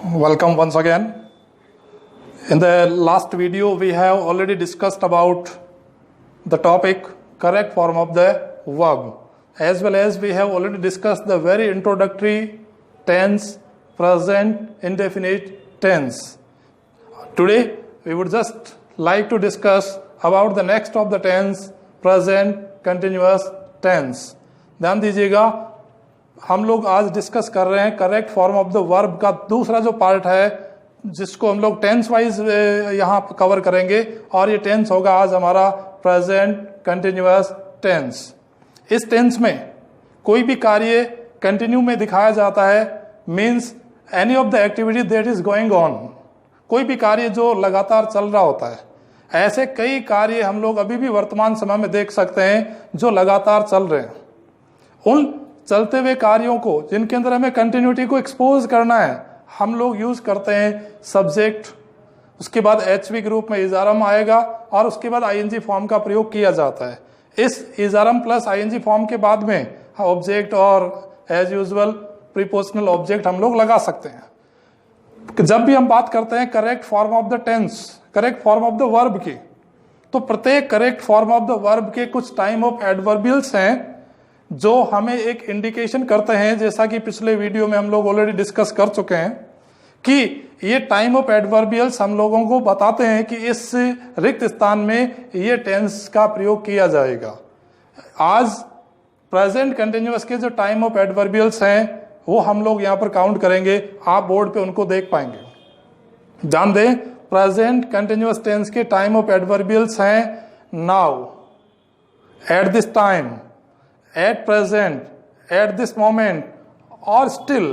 Welcome once again. In the last video, we have already discussed about the topic correct form of the verb, as well as we have already discussed the very introductory tense, present indefinite tense. Today, we would just like to discuss about the next of the tense, present continuous tense. ध्यान दीजिएगा, हम लोग आज discuss कर रहे हैं correct form of the verb का दूसरा जो पार्ट है, जिसको हम लोग टेंस वाइज यहाँ कवर करेंगे, और ये टेंस होगा आज हमारा प्रेजेंट कंटिन्यूअस टेंस. इस टेंस में कोई भी कार्य कंटिन्यू में दिखाया जाता है, means any of the activity that is going on. कोई भी कार्य जो लगातार चल रहा होता है. ऐसे कई कार्य हम लोग अभी भी वर्तमान समय में देख सकते हैं जो लगातार चल रहे हैं. उन चलते हुए कार्यों को जिनके अंदर हमें कंटिन्यूटी को एक्सपोज करना है, हम लोग यूज करते हैं सब्जेक्ट, उसके बाद एचवी के रूप में इजारम आएगा, और उसके बाद आईएनजी फॉर्म का प्रयोग किया जाता है. इस इजारम प्लस आईएनजी फॉर्म के बाद में ऑब्जेक्ट और एज यूजुअल प्रीपोजिशनल ऑब्जेक्ट हम लोग लगा सकते हैं. जब भी हम बात करते हैं correct form of the tense, correct form of the verb की, तो प्रत्येक correct form of the verb के कुछ टाइम ऑफ एडवर्बियल्स हैं जो हमें एक इंडिकेशन करते हैं, जैसा कि पिछले वीडियो में हम लोग ऑलरेडी डिस्कस कर चुके हैं, कि ये टाइम ऑफ एडवर्बियल्स हम लोगों को बताते हैं कि इस रिक्त स्थान में ये टेंस का प्रयोग किया जाएगा. आज प्रेजेंट कंटिन्यूअस के जो टाइम ऑफ एडवर्बियल्स हैं वो हम लोग यहाँ पर काउंट करेंगे. आप बोर्ड पे उनको देख पाएंगे. ध्यान दें, प्रेजेंट कंटिन्यूअस टेंस के टाइम ऑफ एडवर्बियल्स हैं now, at this time, at present, eight this moment और स्टिल.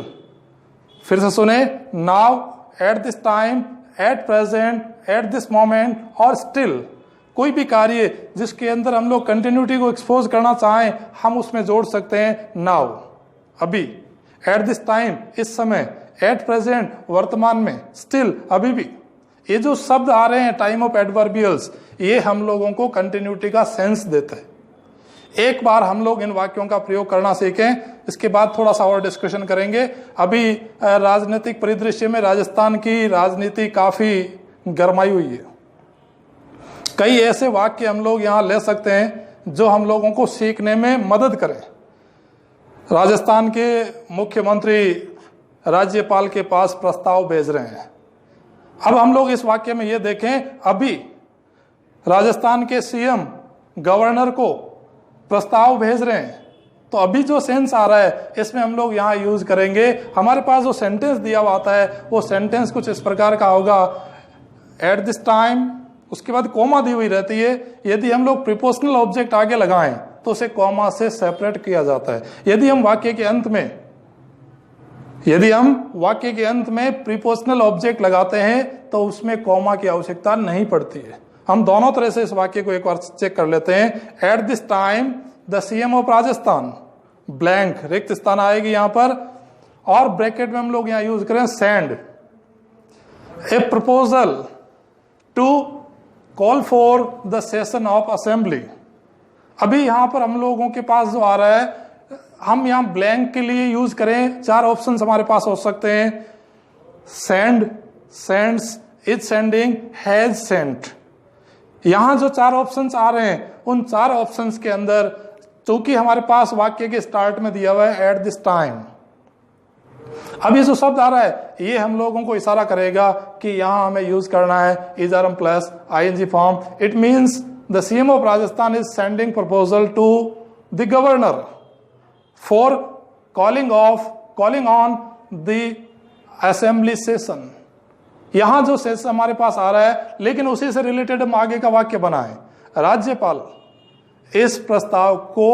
फिर से सुने, now, at this time, at present, eight this moment और स्टिल. कोई भी कार्य जिसके अंदर हम लोग कंटिन्यूटी को एक्सपोज करना चाहें, हम उसमें जोड़ सकते हैं नाउ, अभी, एट दिस टाइम, इस समय, एट प्रेजेंट, वर्तमान में, स्टिल, अभी भी. ये जो शब्द आ रहे हैं टाइम ऑफ एडवर्बियल्स, ये हम लोगों को कंटिन्यूटी का सेंस देते हैं. एक बार हम लोग इन वाक्यों का प्रयोग करना सीखें, इसके बाद थोड़ा सा और डिस्कशन करेंगे. अभी राजनीतिक परिदृश्य में राजस्थान की राजनीति काफी गरमाई हुई है. कई ऐसे वाक्य हम लोग यहाँ ले सकते हैं जो हम लोगों को सीखने में मदद करें. राजस्थान के मुख्यमंत्री राज्यपाल के पास प्रस्ताव भेज रहे हैं. अब हम लोग इस वाक्य में ये देखें, अभी राजस्थान के सीएम गवर्नर को प्रस्ताव भेज रहे हैं, तो अभी जो सेंस आ रहा है इसमें हम लोग यहाँ यूज करेंगे. हमारे पास जो सेंटेंस दिया हुआ आता है वो सेंटेंस कुछ इस प्रकार का होगा, एट दिस टाइम, उसके बाद कोमा दी हुई रहती है. यदि हम लोग प्रीपोजिशनल ऑब्जेक्ट आगे लगाएं तो उसे कोमा से सेपरेट किया जाता है. यदि हम वाक्य के अंत में प्रीपोजिशनल ऑब्जेक्ट लगाते हैं तो उसमें कोमा की आवश्यकता नहीं पड़ती है. हम दोनों तरह से इस वाक्य को एक बार चेक कर लेते हैं. At this time the CM of Rajasthan, blank, रिक्त स्थान आएगी यहां पर, और ब्रैकेट में हम लोग यहां यूज करें send a proposal to call for the session of assembly. अभी यहां पर हम लोगों के पास जो आ रहा है, हम यहां ब्लैंक के लिए यूज करें, चार ऑप्शंस हमारे पास हो सकते हैं. Send, sends, is sending, has sent. यहां जो चार ऑप्शंस आ रहे हैं, उन चार ऑप्शंस के अंदर चूंकि हमारे पास वाक्य के स्टार्ट में दिया हुआ है एट दिस टाइम, अब ये जो शब्द आ रहा है ये हम लोगों को इशारा करेगा कि यहां हमें यूज करना है is are am plus ING form. It means the CM of Rajasthan is sending proposal to the governor for calling on the assembly session. यहां जो सेशन हमारे पास आ रहा है, लेकिन उसी से रिलेटेड हम आगे का वाक्य बनाएं, राज्यपाल इस प्रस्ताव को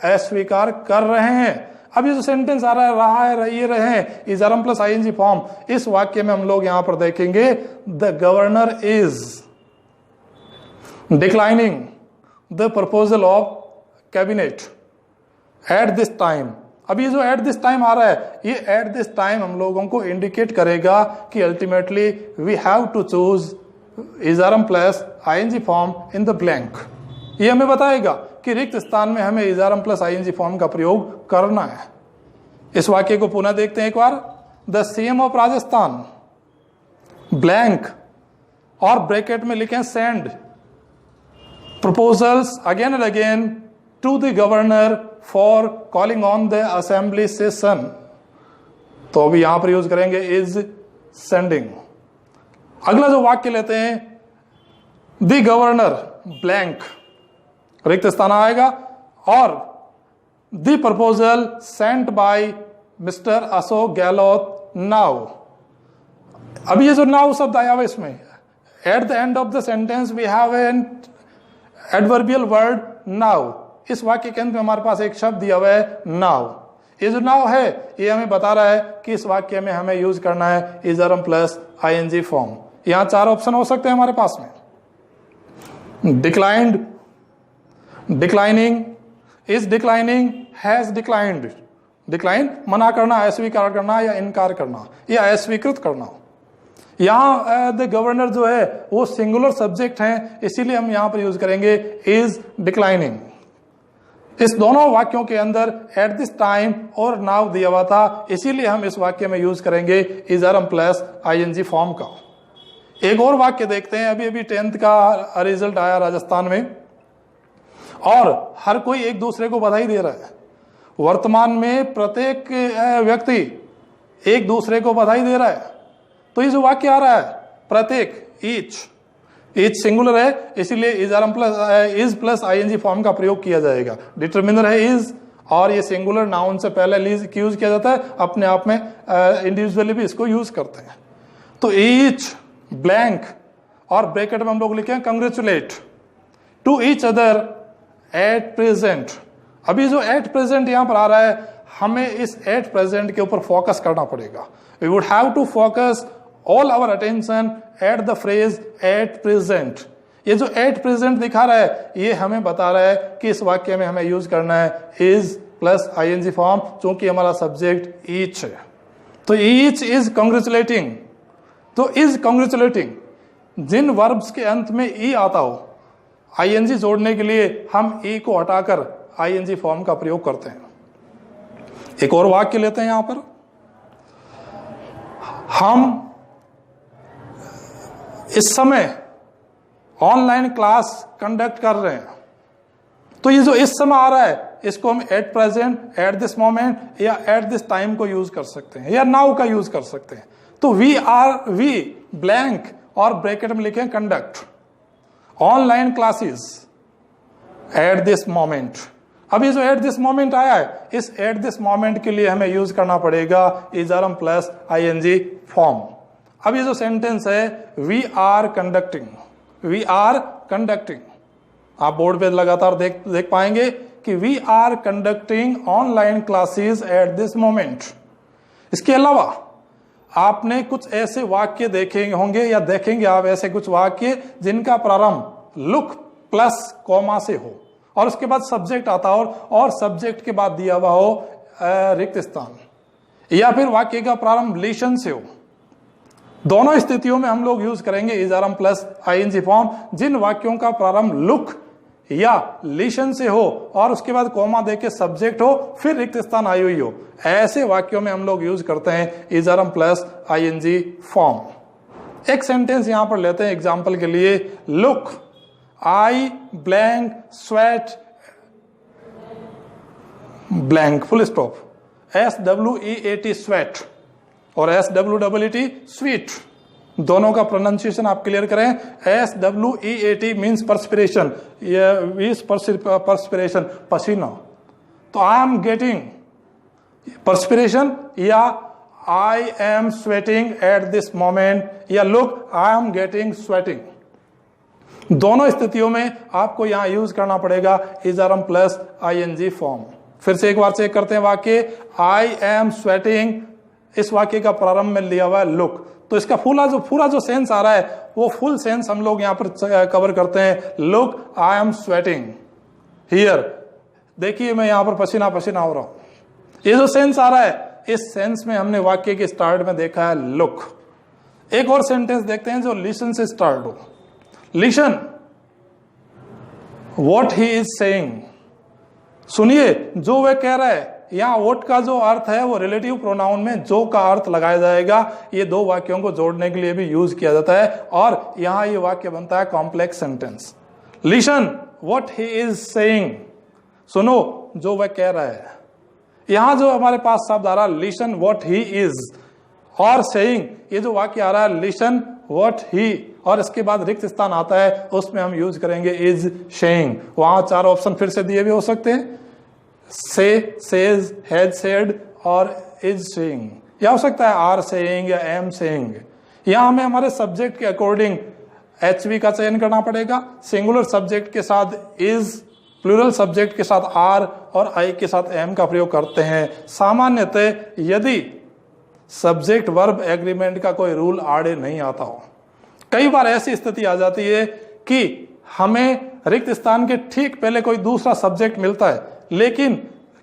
अस्वीकार कर रहे हैं. अब ये जो सेंटेंस आ रहा है ये रहे इजारम प्लस आईएनजी फॉर्म. इस वाक्य में हम लोग यहां पर देखेंगे the governor is declining the proposal of cabinet at this time. अब ये जो एट दिस टाइम आ रहा है, ये एट दिस टाइम हम लोगों को इंडिकेट करेगा कि ultimately we have to choose is are am plus ING form in the blank. ये हमें बताएगा कि रिक्त स्थान में हमें इजारम प्लस आईएनजी फॉर्म का प्रयोग करना है. इस वाक्य को पुनः देखते हैं एक बार. The CM of Rajasthan blank और ब्रैकेट में लिखें send proposals again and again to the governor for calling on the assembly session. तो अभी यहां पर यूज करेंगे इज सेंडिंग। अगला जो वाक्य लेते हैं, द गवर्नर ब्लैंक, रिक्त स्थान आएगा, और the proposal sent by mister Ashok Gehlot now. अब ये जो नाउ शब्द आया हुआ इसमें, at the end of the sentence we have an adverbial word now. इस वाक्य के अंत में हमारे पास एक शब्द दिया हुआ है नाउ। ये जो नाउ है ये हमें बता रहा है कि इस वाक्य में हमें यूज करना है is are am plus ING form. यहां 4 ऑप्शन हो सकते हैं हमारे पास में, declined, declining, is declining, has declined. Decline मना करना, अस्वीकार करना या इनकार करना या अस्वीकृत करना। यहां द गवर्नर जो है वो सिंगुलर सब्जेक्ट है, इसीलिए हम यहां पर यूज करेंगे इज डिक्लाइनिंग। इस दोनों वाक्यों के अंदर एट दिस टाइम और नाउ दिया हुआ था, इसीलिए हम इस वाक्य में यूज करेंगे is are am plus ING form का। एक और वाक्य देखते हैं। अभी अभी 10th का रिजल्ट आया राजस्थान में और हर कोई एक दूसरे को बधाई दे रहा है। वर्तमान में प्रत्येक व्यक्ति एक दूसरे को बधाई दे रहा है। तो ये जो वाक्य आ रहा है प्रत्येक, ईच सिंगुलर है, इसीलिए इज प्लस आईएनजी फॉर्म का प्रयोग किया जाएगा। डिटरमिनर है इज, और ये सिंगुलर नाउन से पहले यूज किया जाता है, अपने आप में इंडिविजुअली भी इसको यूज करते हैं। तो ईच ब्लैंक और ब्रैकेट में हम लोग लिखे congratulate to each other at present. अभी जो एट प्रेजेंट यहां पर आ रहा है, हमें इस एट प्रेजेंट के ऊपर फोकस करना पड़ेगा। We would have to focus all our attention at the phrase at present. ये जो एट प्रेजेंट दिखा रहा है ये हमें बता रहा है कि इस वाक्य में हमें यूज करना है इज प्लस आईएनजी फॉर्म, चूंकि हमारा सब्जेक्ट ईच है। तो ईच इज कंग्रेचुलेटिंग। तो इज कंग्रेचुलेटिंग, जिन वर्ब्स के अंत में ई आता हो, आईएनजी जोड़ने के लिए हम ई को हटाकर आईएनजी फॉर्म का प्रयोग करते हैं। एक और वाक्य लेते हैं यहां पर, हम इस समय ऑनलाइन क्लास कंडक्ट कर रहे हैं। तो ये जो इस समय आ रहा है इसको हम at present, eight this moment या एट दिस टाइम को यूज कर सकते हैं या नाउ का यूज कर सकते हैं। तो वी ब्लैंक और ब्रैकेट में लिखें conduct online classes at this moment. अब ये जो एट दिस मोमेंट आया है, इस एट दिस मोमेंट के लिए हमें यूज करना पड़ेगा is are am plus ING form. अब ये जो सेंटेंस है we are conducting, we are conducting, आप बोर्ड पे लगातार देख पाएंगे कि we are conducting online classes at this moment. इसके अलावा आपने कुछ ऐसे वाक्य देखे होंगे या देखेंगे आप ऐसे कुछ वाक्य जिनका प्रारंभ लुक प्लस कॉमा से हो और उसके बाद सब्जेक्ट आता हो और सब्जेक्ट के बाद दिया हुआ हो रिक्त स्थान, या फिर वाक्य का प्रारंभ लेशन से हो। दोनों स्थितियों में हम लोग यूज करेंगे is are am plus ING form. जिन वाक्यों का प्रारंभ लुक या लेशन से हो और उसके बाद कॉमा देके सब्जेक्ट हो फिर रिक्त स्थान आई हुई हो, ऐसे वाक्यों में हम लोग यूज करते हैं is are am plus ING form. एक सेंटेंस यहां पर लेते हैं एग्जांपल के लिए, look I blank sweat blank full stop, SWEAT sweat और SWEET स्वीट, दोनों का प्रोनाउंसिएशन आप क्लियर करें। SWEAT मीन्स परस्पिरेशन, परस्पिरेशन पसीना। तो आई एम गेटिंग परस्पिरेशन या I am sweating at this moment या look I am getting sweating. दोनों स्थितियों में आपको यहां यूज करना पड़ेगा is are am plus ING form. फिर से एक बार चेक करते हैं वाक्य, आई एम स्वेटिंग, इस वाक्य का प्रारंभ में लिया हुआ है लुक, तो इसका पूरा जो सेंस आ रहा है वो फुल सेंस हम लोग यहां पर कवर करते हैं। Look I am sweating here, देखिए मैं यहां पर पसीना पसीना हो रहा हूं। ये जो सेंस आ रहा है इस सेंस में हमने वाक्य के स्टार्ट में देखा है लुक। एक और सेंटेंस देखते हैं जो लिसन से स्टार्ट हो। Listen what he is saying, सुनिए जो वह कह रहा है यहाँ वोट का जो अर्थ है वो रिलेटिव प्रोनाउन में जो का अर्थ लगाया जाएगा। ये दो वाक्यों को जोड़ने के लिए भी यूज किया जाता है और यहाँ ये वाक्य बनता है complex sentence. Listen what he is saying, सुनो जो वह कह रहा है। यहां जो हमारे पास शब्द आ रहा है लिसन व्हाट ही इज और सेइंग, ये जो वाक्य आ रहा है लिसन व्हाट ही और इसके बाद रिक्त स्थान आता है उसमें हम यूज करेंगे इज सेइंग। वहां चार ऑप्शन फिर से दिए भी हो सकते हैं, से, सेज, हैज सेड और इज सेइंग, या हो सकता है आर सेइंग या एम सेइंग। यहां हमें हमारे सब्जेक्ट के अकॉर्डिंग एचवी का चयन करना पड़ेगा। सिंगुलर सब्जेक्ट के साथ इज, प्लूरल सब्जेक्ट के साथ आर और आई के साथ एम का प्रयोग करते हैं। सामान्यतः यदि सब्जेक्ट वर्ब एग्रीमेंट का कोई रूल आड़े नहीं आता हो, कई बार ऐसी स्थिति आ जाती है कि हमें रिक्त स्थान के ठीक पहले कोई दूसरा सब्जेक्ट मिलता है, लेकिन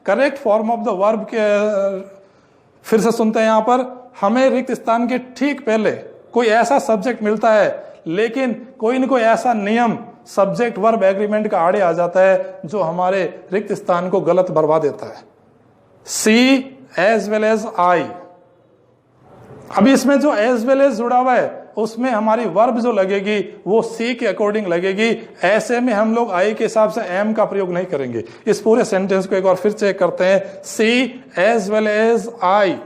correct form of the verb के फिर से सुनते हैं, यहां पर हमें रिक्त स्थान के ठीक पहले कोई ऐसा सब्जेक्ट मिलता है लेकिन कोई न कोई ऐसा नियम सब्जेक्ट वर्ब एग्रीमेंट का आड़े आ जाता है जो हमारे रिक्त स्थान को गलत बरवा देता है। सी एज वेल एज आई, अभी इसमें जो एज वेल एज जुड़ा हुआ है उसमें हमारी वर्ब जो लगेगी वो सी के अकॉर्डिंग लगेगी। ऐसे में हम लोग आई के हिसाब से एम का प्रयोग नहीं करेंगे। इस पूरे सेंटेंस को एक बार फिर चेक करते हैं। See as well as I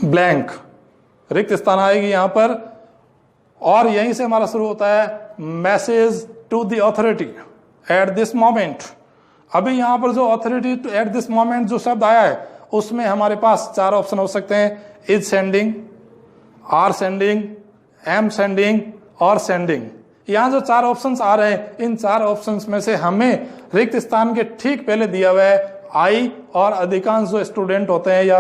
blank, रिक्त स्थान आएगी यहां पर और यहीं से हमारा शुरू होता है message to the authority at this moment. अभी यहां पर जो अथॉरिटी एट दिस मोमेंट जो शब्द आया है उसमें हमारे पास चार ऑप्शन हो सकते हैं, is sending, are sending, am sending और सेंडिंग। यहां जो चार ऑप्शंस आ रहे हैं इन चार ऑप्शंस में से हमें रिक्त स्थान के ठीक पहले दिया हुआ है आई, और अधिकांश जो स्टूडेंट होते हैं या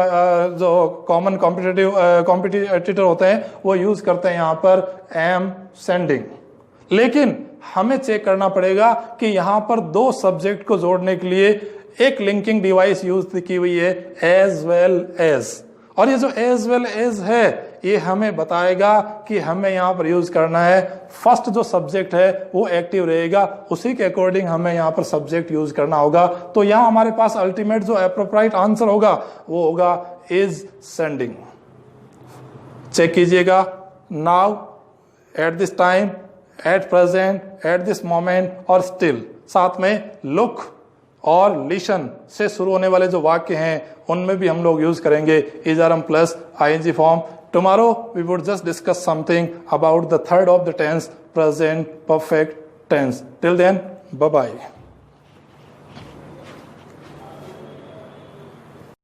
जो कॉमन कॉम्पिटिटर होते हैं वो यूज करते हैं यहां पर एम सेंडिंग। लेकिन हमें चेक करना पड़ेगा कि यहां पर दो सब्जेक्ट को जोड़ने के लिए एक लिंकिंग डिवाइस यूज की हुई है एज वेल एज, और ये जो एज वेल एज है ये हमें बताएगा कि हमें यहाँ पर यूज करना है फर्स्ट जो सब्जेक्ट है वो एक्टिव रहेगा, उसी के अकॉर्डिंग हमें यहाँ पर सब्जेक्ट यूज करना होगा। तो यहाँ हमारे पास अल्टीमेट जो एप्रोप्राइट आंसर होगा वो होगा इज सेंडिंग। चेक कीजिएगा, now, at this time, at present, eight this moment और स्टिल, साथ में लुक और लिशन से शुरू होने वाले जो वाक्य हैं उनमें भी हम लोग यूज करेंगे is are am plus ING form. Tomorrow we would just discuss something about the third of the tense, present perfect tense. Till then, bye bye.